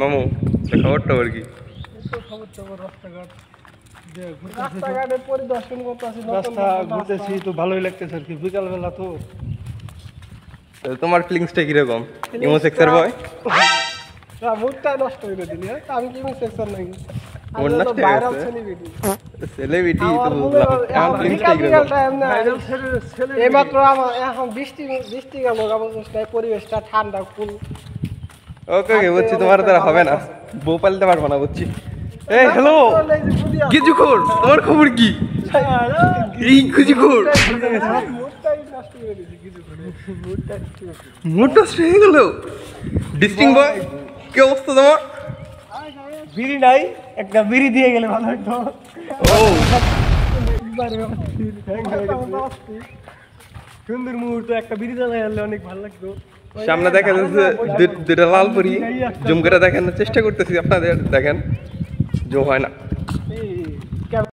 মামু খবরটা আর কি? রাস্তাঘাটে পরিদর্শন করতেছি, রাস্তা ঘুরতেছি তো ভালোই লাগতেছে আর কি। বিকালবেলা তো তোমার ফিলিংসটা কিরকম? ইমো সেক্সর বয় মুডটা নষ্ট করে দিলি। আমি কি সেক্সর নাকি? মুড নষ্ট হয়ে গেছে। সেলিব্রিটি তো বুঝলাম, এখন ফিলিংসটা কিরকম? এইমাত্র আমার এখন বৃষ্টি গেল, পরিবেশটা ঠান্ডা কুল। ওকে ওকে বুঝছি, তোমার দ্বারা হবে না, বউ পালতে পারবো না বুঝছি। এই হ্যালো গিজুখোর, তোমার খবর কি? এই গিজুখোর মুড নষ্ট হয়ে গেল। ডিস্টিং বয় কি অবস্থা তোমার? বিড়ি নাই, একটা বিড়ি দিয়ে গেলে ভালো হতো। ও সুন্দর মুহূর্ত, একটা বিড়ি জ্বালাই আনলে অনেক ভালো লাগতো। সামনে দেখা যাচ্ছে দুটা লাল পরি, জুম করে দেখানোর চেষ্টা করতেছি আপনাদের, দেখেন জুম হয় না।